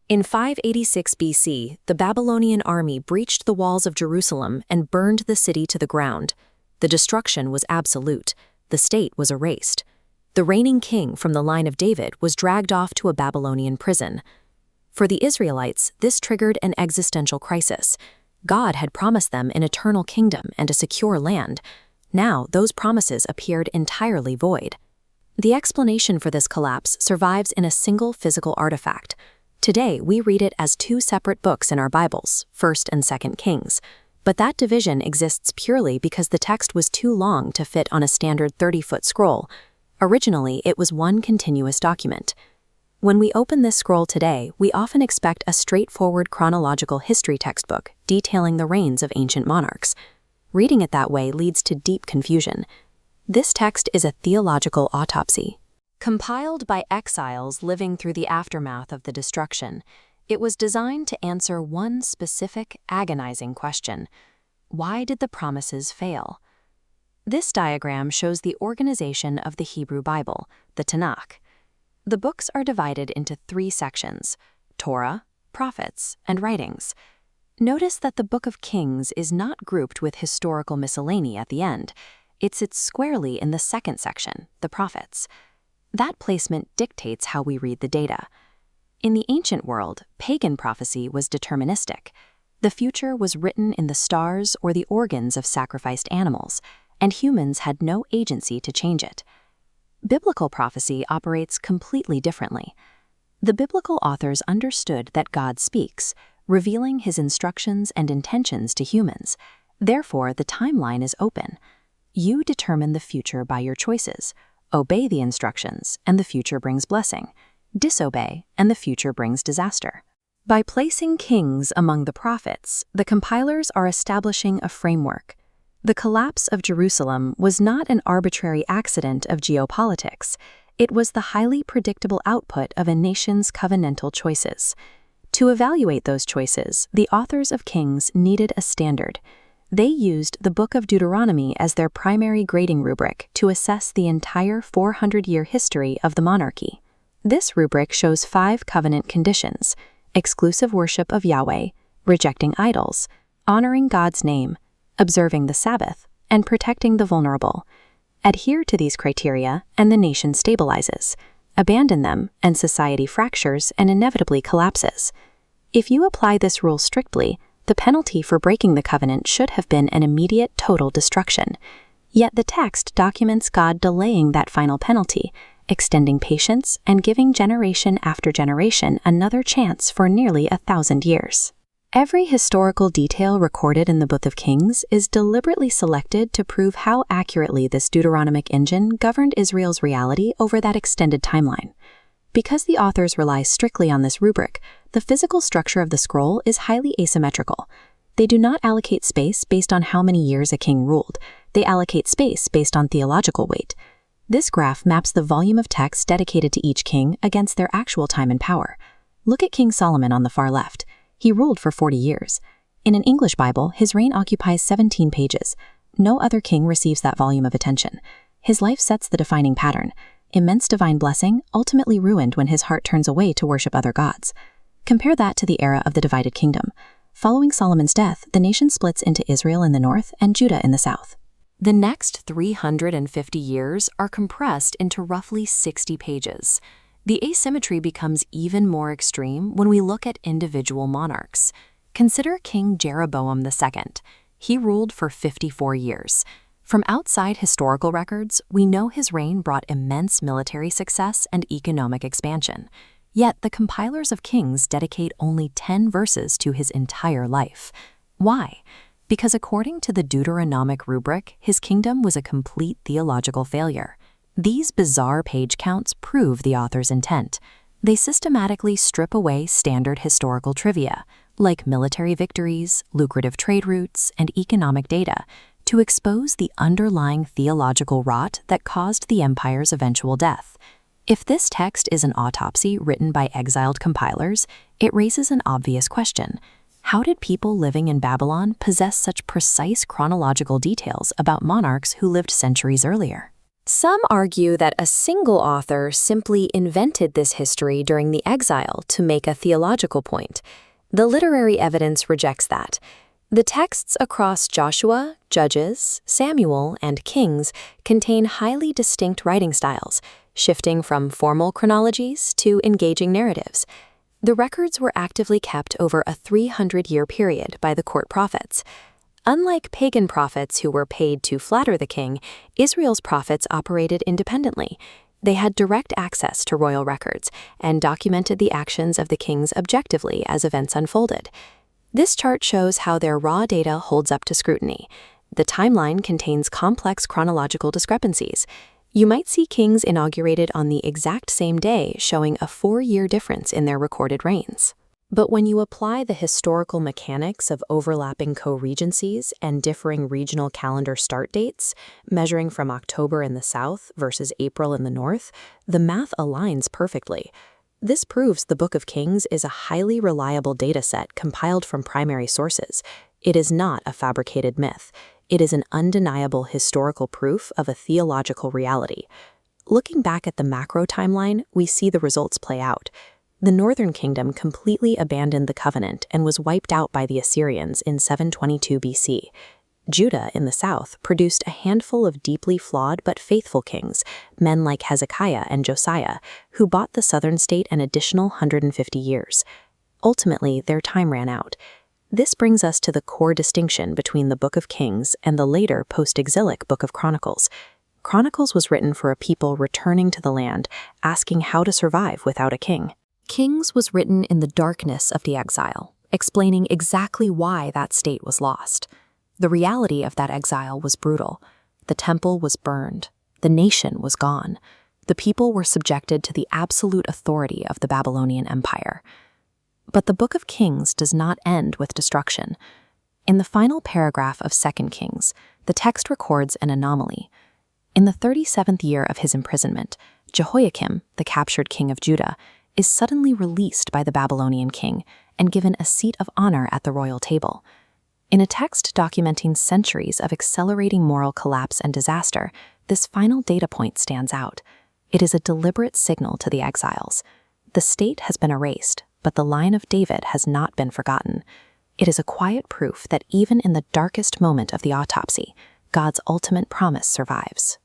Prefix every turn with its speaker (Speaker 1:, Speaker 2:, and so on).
Speaker 1: In 586 BC, the Babylonian army breached the walls of Jerusalem and burned the city to the ground. The destruction was absolute. The state was erased. The reigning king from the line of David was dragged off to a Babylonian prison. For the Israelites, this triggered an existential crisis. God had promised them an eternal kingdom and a secure land. Now, those promises appeared entirely void. The explanation for this collapse survives in a single physical artifact. Today, we read it as two separate books in our Bibles, 1st and 2nd Kings. But that division exists purely because the text was too long to fit on a standard 30-foot scroll. Originally, it was one continuous document. When we open this scroll today, we often expect a straightforward chronological history textbook detailing the reigns of ancient monarchs. Reading it that way leads to deep confusion. This text is a theological autopsy. Compiled by exiles living through the aftermath of the destruction, it was designed to answer one specific, agonizing question: why did the promises fail? This diagram shows the organization of the Hebrew Bible, the Tanakh. The books are divided into 3 sections: Torah, Prophets, and Writings. Notice that the Book of Kings is not grouped with historical miscellany at the end. It sits squarely in the 2nd section, the Prophets. That placement dictates how we read the data. In the ancient world, pagan prophecy was deterministic. The future was written in the stars or the organs of sacrificed animals, and humans had no agency to change it. Biblical prophecy operates completely differently. The biblical authors understood that God speaks, revealing his instructions and intentions to humans. Therefore, the timeline is open. You determine the future by your choices. Obey the instructions, and the future brings blessing. Disobey, and the future brings disaster. By placing kings among the prophets, the compilers are establishing a framework. The collapse of Jerusalem was not an arbitrary accident of geopolitics. It was the highly predictable output of a nation's covenantal choices. To evaluate those choices, the authors of Kings needed a standard. They used the Book of Deuteronomy as their primary grading rubric to assess the entire 400-year history of the monarchy. This rubric shows 5 covenant conditions: exclusive worship of Yahweh, rejecting idols, honoring God's name, observing the Sabbath, and protecting the vulnerable. Adhere to these criteria, and the nation stabilizes. Abandon them, and society fractures and inevitably collapses. If you apply this rule strictly, the penalty for breaking the covenant should have been an immediate total destruction. Yet the text documents God delaying that final penalty, extending patience and giving generation after generation another chance for nearly 1,000 years. Every historical detail recorded in the Book of Kings is deliberately selected to prove how accurately this Deuteronomic engine governed Israel's reality over that extended timeline. Because the authors rely strictly on this rubric, the physical structure of the scroll is highly asymmetrical. They do not allocate space based on how many years a king ruled. They allocate space based on theological weight. This graph maps the volume of text dedicated to each king against their actual time and power. Look at King Solomon on the far left. He ruled for 40 years. In an English Bible, his reign occupies 17 pages. No other king receives that volume of attention. His life sets the defining pattern. Immense divine blessing, ultimately ruined when his heart turns away to worship other gods. Compare that to the era of the divided kingdom. Following Solomon's death, the nation splits into Israel in the north and Judah in the south. The next 350 years are compressed into roughly 60 pages. The asymmetry becomes even more extreme when we look at individual monarchs. Consider King Jeroboam II. He ruled for 54 years. From outside historical records, we know his reign brought immense military success and economic expansion. Yet the compilers of Kings dedicate only 10 verses to his entire life. Why? Because according to the Deuteronomic rubric, his kingdom was a complete theological failure. These bizarre page counts prove the author's intent. They systematically strip away standard historical trivia, like military victories, lucrative trade routes, and economic data, to expose the underlying theological rot that caused the empire's eventual death. If this text is an autopsy written by exiled compilers, it raises an obvious question. How did people living in Babylon possess such precise chronological details about monarchs who lived centuries earlier? Some argue that a single author simply invented this history during the exile to make a theological point. The literary evidence rejects that. The texts across Joshua, Judges, Samuel, and Kings contain highly distinct writing styles, shifting from formal chronologies to engaging narratives. The records were actively kept over a 300-year period by the court prophets. Unlike pagan prophets who were paid to flatter the king, Israel's prophets operated independently. They had direct access to royal records and documented the actions of the kings objectively as events unfolded. This chart shows how their raw data holds up to scrutiny. The timeline contains complex chronological discrepancies. You might see kings inaugurated on the exact same day, showing a 4-year difference in their recorded reigns. But when you apply the historical mechanics of overlapping co-regencies and differing regional calendar start dates, measuring from October in the south versus April in the north, the math aligns perfectly. This proves the Book of Kings is a highly reliable dataset compiled from primary sources. It is not a fabricated myth. It is an undeniable historical proof of a theological reality. Looking back at the macro timeline, we see the results play out. The northern kingdom completely abandoned the covenant and was wiped out by the Assyrians in 722 BC. Judah, in the south, produced a handful of deeply flawed but faithful kings, men like Hezekiah and Josiah, who bought the southern state an additional 150 years. Ultimately, their time ran out. This brings us to the core distinction between the Book of Kings and the later post-exilic Book of Chronicles. Chronicles was written for a people returning to the land, asking how to survive without a king. Kings was written in the darkness of the exile, explaining exactly why that state was lost. The reality of that exile was brutal. The temple was burned. The nation was gone. The people were subjected to the absolute authority of the Babylonian Empire. But the Book of Kings does not end with destruction. In the final paragraph of 2 Kings, the text records an anomaly. In the 37th year of his imprisonment, Jehoiakim, the captured king of Judah, is suddenly released by the Babylonian king and given a seat of honor at the royal table. In a text documenting centuries of accelerating moral collapse and disaster, this final data point stands out. It is a deliberate signal to the exiles. The state has been erased, but the line of David has not been forgotten. It is a quiet proof that even in the darkest moment of the autopsy, God's ultimate promise survives.